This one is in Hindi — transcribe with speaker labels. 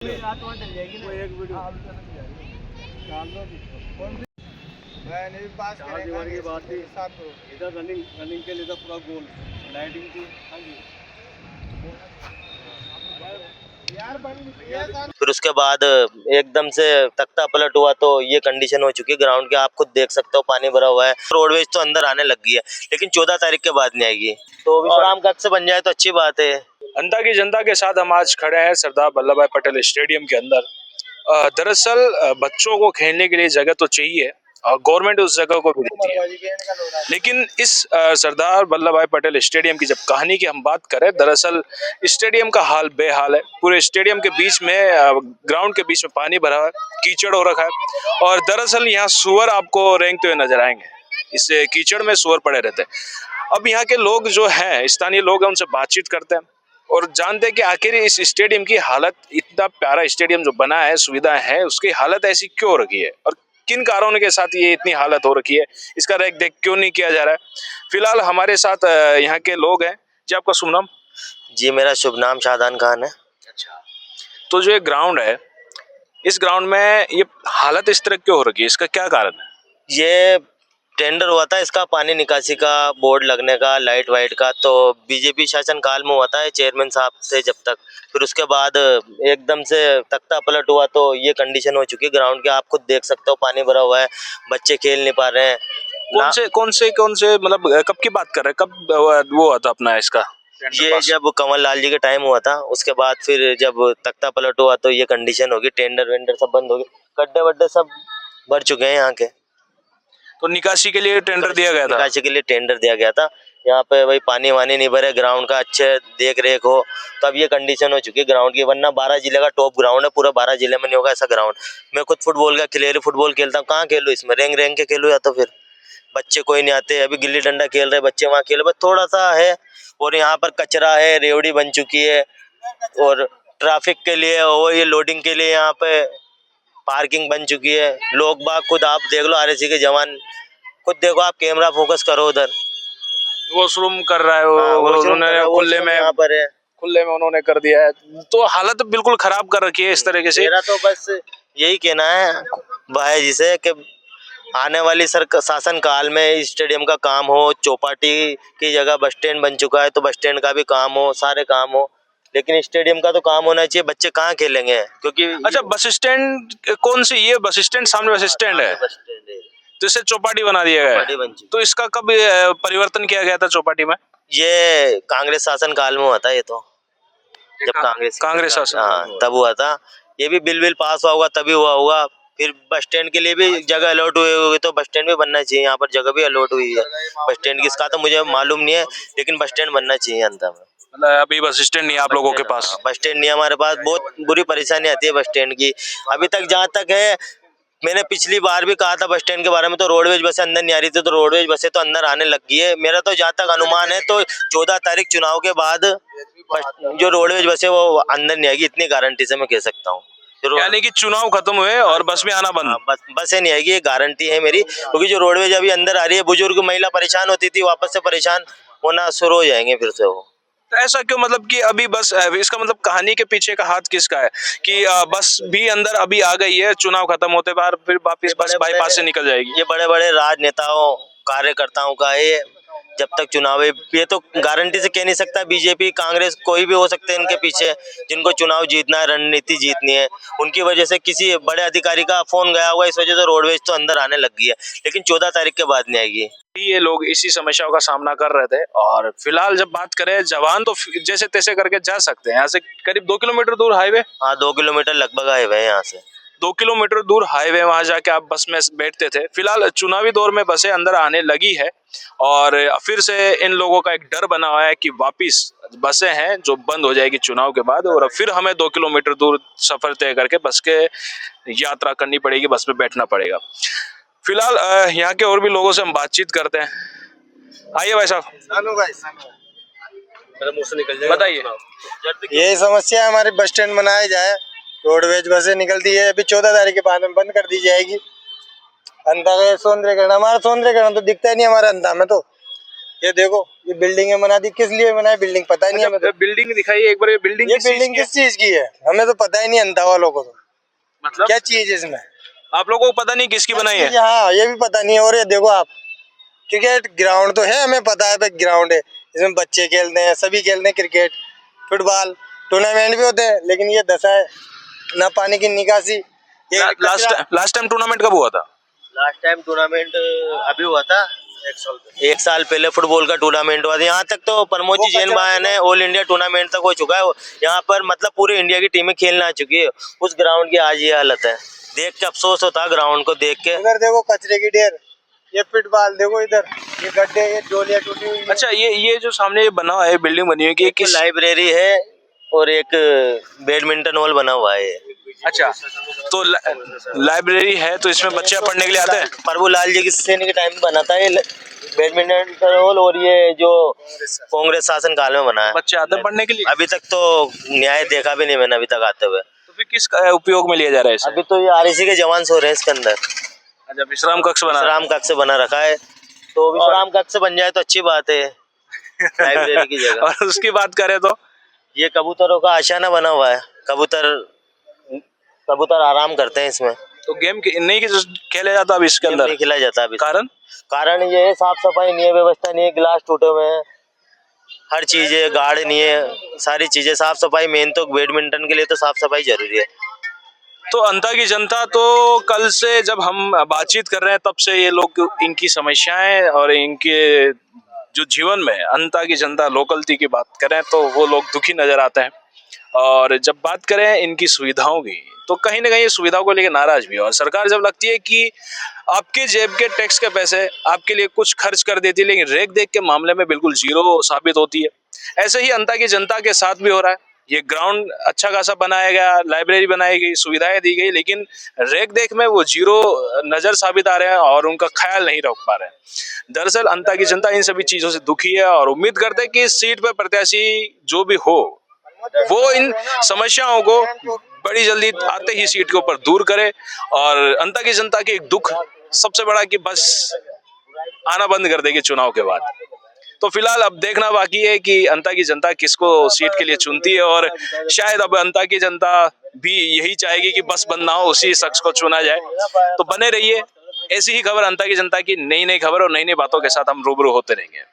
Speaker 1: वो एक वीडियो मैंने भी पास करेगा की बात थी इधर रनिंग के लिए तो पूरा गोल लाइटिंग थी। हाँ जी
Speaker 2: फिर उसके बाद एकदम से तख्ता पलट हुआ तो ये कंडीशन हो चुकी है ग्राउंड की, आप खुद देख सकते हो पानी भरा हुआ है। रोडवेज तो अंदर आने लग गई है लेकिन 14 तारीख के बाद नहीं आएगी, तो विश्राम कक्ष से बन जाए तो अच्छी बात है।
Speaker 3: अंता की जनता के साथ हम आज खड़े हैं सरदार वल्लभ भाई पटेल स्टेडियम के अंदर। दरअसल बच्चों को खेलने के लिए जगह तो चाहिए, गवर्नमेंट उस जगह को भी देती है, लेकिन इस सरदार वल्लभ भाई पटेल स्टेडियम की जब कहानी की हम बात करें, दरअसल स्टेडियम का हाल बेहाल है। पूरे स्टेडियम के बीच में ग्राउंड के बीच में पानी भरा है, कीचड़ हो रखा है और दरअसल यहाँ सुअर आपको रेंगते हुए नजर आएंगे। इस कीचड़ में सुअर पड़े रहते हैं। अब यहाँ के लोग जो हैं, स्थानीय लोग हैं, उनसे बातचीत करते हैं और जानते हैं कि आखिर इस स्टेडियम की हालत, इतना प्यारा स्टेडियम जो बना है, सुविधाएं हैं, उसकी हालत ऐसी क्यों रखी है और किन कारणों के साथ ये इतनी हालत हो रखी है, इसका रेख देख क्यों नहीं किया जा रहा है। फिलहाल हमारे साथ यहाँ के लोग हैं। जी आपका शुभ नाम?
Speaker 2: जी मेरा शुभ नाम शादान खान है।
Speaker 3: अच्छा, तो जो ये ग्राउंड है, इस ग्राउंड में ये हालत इस तरह क्यों हो रखी है, इसका क्या कारण है?
Speaker 2: ये टेंडर हुआ था इसका पानी निकासी का, बोर्ड लगने का, लाइट वाइट का, तो बीजेपी शासन काल में हुआ था चेयरमैन साहब से जब तक। फिर उसके बाद एकदम से तख्ता पलट हुआ तो ये कंडीशन हो चुकी है ग्राउंड की, आप खुद देख सकते हो पानी भरा हुआ है, बच्चे खेल नहीं पा रहे हैं।
Speaker 3: कौन से मतलब कब की बात कर रहे हैं, कब वो हुआ था अपना इसका?
Speaker 2: ये जब कमल लाल जी के टाइम हुआ था, उसके बाद फिर जब तख्ता पलट हुआ तो ये कंडीशन होगी, टेंडर वेंडर सब बंद हो गए, गड्ढे वड्ढे सब भर चुके हैं यहाँ के।
Speaker 3: तो निकासी के लिए टेंडर दिया गया था?
Speaker 2: निकासी के लिए टेंडर दिया गया था। यहाँ पे भाई पानी वानी नहीं भरे, ग्राउंड का अच्छे देख रेख हो, तब ये कंडीशन हो चुकी है ग्राउंड की। वरना 12 जिले का टॉप ग्राउंड है, पूरा 12 जिले में नहीं होगा ऐसा ग्राउंड। मैं खुद फुटबॉल का खिलेरी फुटबॉल खेलता हूँ, कहाँ खेलूँ इसमें, रेंग रेंग के खेलूँ या तो फिर बच्चे कोई नहीं आते। अभी गिल्ली डंडा खेल रहे बच्चे, वहाँ खेल, बस थोड़ा सा है। और यहाँ पर कचरा है, रेवड़ी बन चुकी है, और ट्रैफिक के लिए और ये लोडिंग के लिए यहाँ पे पार्किंग बन चुकी है। लोग बाग खुद आप देख लो, आरएसी के जवान खुद देखो, आप कैमरा फोकस करो उधर,
Speaker 3: वॉशरूम कर रहा है उन्होंने खुले में उन्होंने कर दिया है, तो हालत बिल्कुल खराब कर रखी है इस तरीके से।
Speaker 2: मेरा तो बस यही कहना है भाई जी से कि आने वाली शासन काल में स्टेडियम का काम हो, चौपाटी की जगह बस स्टैंड बन चुका है तो बस स्टैंड का भी काम हो, सारे काम हो, लेकिन स्टेडियम का तो काम होना चाहिए। बच्चे कहाँ खेलेंगे क्योंकि
Speaker 3: अच्छा, बस स्टैंड कौन सी, ये बस स्टैंड सामने बस स्टैंड है, तो इसे चौपाटी बना दिया गया है। तो इसका कब परिवर्तन किया गया था चौपाटी में?
Speaker 2: ये कांग्रेस शासन काल में हुआ था, ये तो जब कांग्रेस
Speaker 3: शासन,
Speaker 2: हाँ तब हुआ था। ये भी बिल पास हुआ होगा तभी हुआ होगा। फिर बस स्टैंड के लिए भी जगह अलॉट हुई होगी तो बस स्टैंड भी बनना चाहिए, यहाँ पर जगह भी अलॉट हुई है बस स्टैंड की, इसका तो मुझे मालूम नहीं है, लेकिन बस स्टैंड बनना चाहिए अंत में।
Speaker 3: मतलब अभी बस स्टैंड नहीं है आप लोगों के पास?
Speaker 2: बस स्टैंड नहीं है हमारे पास, बहुत बुरी परेशानी आती है बस स्टैंड की अभी तक। जहाँ तक है, मैंने पिछली बार भी कहा था बस स्टैंड के बारे में, तो रोडवेज बसें अंदर नहीं आ रही थी, तो रोडवेज बसें तो अंदर आने लग गई है। मेरा तो जहाँ तक अनुमान है तो 14 तारीख चुनाव के बाद जो रोडवेज बसें वो अंदर नहीं आएगी, इतनी गारंटी से मैं कह सकता हूँ।
Speaker 3: यानी कि चुनाव खत्म हुए और बस में आना बंद?
Speaker 2: बसें नहीं आएगी, ये गारंटी है मेरी, क्योंकि जो रोडवेज अभी अंदर आ रही है, बुजुर्ग महिला परेशान होती थी, वापस से परेशान होना शुरू हो जाएंगे फिर से वो।
Speaker 3: तो ऐसा क्यों, मतलब कि अभी बस, इसका मतलब कहानी के पीछे का हाथ किसका है कि बस भी अंदर अभी आ गई है, चुनाव खत्म होते बार फिर वापस बस बाईपास से निकल जाएगी?
Speaker 2: ये बड़े बड़े राजनेताओं कार्यकर्ताओं का है, जब तक चुनाव है, ये तो गारंटी से कह नहीं सकता। बीजेपी कांग्रेस कोई भी हो सकते हैं इनके पीछे, जिनको चुनाव जीतना है, रणनीति जीतनी है, उनकी वजह से किसी बड़े अधिकारी का फोन गया हुआ, इस वजह से रोडवेज तो अंदर आने लग गई है, लेकिन 14 तारीख के बाद नहीं आएगी।
Speaker 3: ये लोग इसी समस्याओं का सामना कर रहे थे और फिलहाल जब बात करें, जवान तो जैसे तैसे करके जा सकते हैं। यहाँ से करीब 2 किलोमीटर दूर हाईवे,
Speaker 2: हाँ 2 किलोमीटर लगभग हाईवे है यहाँ से,
Speaker 3: 2 किलोमीटर दूर हाईवे, वहां जाके आप बस में बैठते थे। फिलहाल चुनावी दौर में बसें अंदर आने लगी है और फिर से इन लोगों का एक डर बना हुआ है कि वापिस बसें हैं जो बंद हो जाएगी चुनाव के बाद और फिर हमें 2 किलोमीटर दूर सफर तय करके बस के यात्रा करनी पड़ेगी, बस में बैठना पड़ेगा। फिलहाल यहाँ के और भी लोगों से हम बातचीत करते हैं। आइए भाई साहब, बताइए।
Speaker 1: यही समस्या है हमारी, बस स्टैंड बनाया जाए, रोडवेज बसें निकलती है, अभी 14 तारीख के बाद में बंद कर दी जाएगी। अंधा का सौंदर्यकरण, हमारा सौंदर्यकरण तो दिखता ही नहीं हमारे अंधा में, तो ये देखो, ये बिल्डिंगें बना दी, किस लिए बनाई बिल्डिंग पता ही नहीं हमें तो।
Speaker 3: बिल्डिंग दिखाइए एक बार, ये बिल्डिंग
Speaker 1: किस चीज की है हमें तो पता ही नहीं, अंधा वालों को तो
Speaker 3: मतलब
Speaker 1: क्या चीज है इसमें।
Speaker 3: आप लोगों को पता नहीं किसकी बनाई है?
Speaker 1: हाँ ये भी पता नहीं है। और ये देखो आप, क्रिकेट ग्राउंड तो है, हमें पता है ग्राउंड है, इसमें बच्चे खेलते हैं, सभी खेलते हैं क्रिकेट फुटबॉल, टूर्नामेंट भी होते हैं, लेकिन ये दशा है ना पानी की निकासी। ये
Speaker 3: लास्ट टाइम टूर्नामेंट कब हुआ था?
Speaker 2: लास्ट टाइम टूर्नामेंट अभी हुआ था 1 साल पहले फुटबॉल का टूर्नामेंट हुआ था। यहाँ तक तो प्रमोद जी जैन भाई ने ऑल इंडिया टूर्नामेंट तक हो चुका है यहाँ पर, मतलब पूरे इंडिया की टीमें खेलने आ चुकी है। उस ग्राउंड की आज ये हालत है, देख के अफसोस होता है ग्राउंड को देख के।
Speaker 1: इधर देखो कचरे की ढेर, ये फुटबॉल देखो, इधर ये गड्ढे, ये डोलियां टूटी हुई।
Speaker 3: अच्छा, ये जो सामने ये बना हुआ है, बिल्डिंग बनी हुई है कि किस?
Speaker 2: लाइब्रेरी है और एक बैडमिंटन हॉल बना हुआ है।
Speaker 3: अच्छा, तो लाइब्रेरी है तो इसमें बच्चे पढ़ने के लिए आते हैं?
Speaker 2: प्रभुलाल जी की सेना के टाइम में बना था ये बैडमिंटन हॉल, और ये जो कांग्रेस शासन काल में बना है।
Speaker 3: बच्चे आते हैं पढ़ने के लिए?
Speaker 2: अभी तक तो न्याय देखा भी नहीं मैंने अभी तक आते हुए।
Speaker 3: तो फिर किस उपयोग में लिया जा रहा है इसे?
Speaker 2: अभी तो ये आरएसी के जवान सो रहे हैं इसके अंदर।
Speaker 3: अच्छा, विश्राम कक्ष बना,
Speaker 2: विश्राम कक्ष बना रखा है, तो विश्राम कक्ष बन जाए तो अच्छी बात है लाइब्रेरी की जगह।
Speaker 3: और उसकी बात करें तो
Speaker 2: ये कबूतरों का आशाना बना हुआ है, कबूतर आराम करते हैं इसमें।
Speaker 3: तो गेम नहीं खेला जाता अभी इसके अंदर?
Speaker 2: नहीं खिला जाता अभी।
Speaker 3: कारण
Speaker 2: ये है साफ सफाई नहीं है, व्यवस्था नहीं है, गिलास टूटे हुए हैं, हर चीज है, गार्ड नहीं है, सारी चीजें साफ सफाई। मेन तो बैडमिंटन के लिए तो साफ सफाई जरूरी है।
Speaker 3: तो अंता की जनता तो कल से जब हम बातचीत कर रहे हैं तब से ये लोग इनकी समस्याएं और इनके जो जीवन में अंता की जनता लोकलती की बात करें तो वो लोग दुखी नजर आते हैं। और जब बात करें इनकी सुविधाओं की तो कहीं ना कहीं सुविधाओं को लेकर नाराज भी है। और सरकार जब लगती है कि आपके जेब के टैक्स के पैसे आपके लिए कुछ खर्च कर देती है, लेकिन रेख देख के मामले में बिल्कुल जीरो साबित होती है। ऐसे ही अंता की जनता के साथ भी हो रहा है। ये ग्राउंड अच्छा खासा बनाया गया, लाइब्रेरी बनाई गई, सुविधाएं दी गई, लेकिन रेख देख में वो जीरो नजर साबित आ रहे हैं और उनका ख्याल नहीं रख पा रहे हैं। दरअसल अंता की जनता इन सभी चीजों से दुखी है और उम्मीद करते हैं कि इस सीट पर प्रत्याशी जो भी हो वो इन समस्याओं को बड़ी जल्दी आते ही सीट के ऊपर दूर करे। और अंता की जनता की एक दुख सबसे बड़ा कि बस आना बंद कर देगी चुनाव के बाद। तो फिलहाल अब देखना बाकी है कि अंता की जनता किसको सीट के लिए चुनती है, और शायद अब अंता की जनता भी यही चाहेगी कि बस बंद ना हो, उसी शख्स को चुना जाए। तो बने रहिए, ऐसी ही खबर अंता की जनता की, नई नई खबर और नई नई बातों के साथ हम रूबरू होते रहेंगे।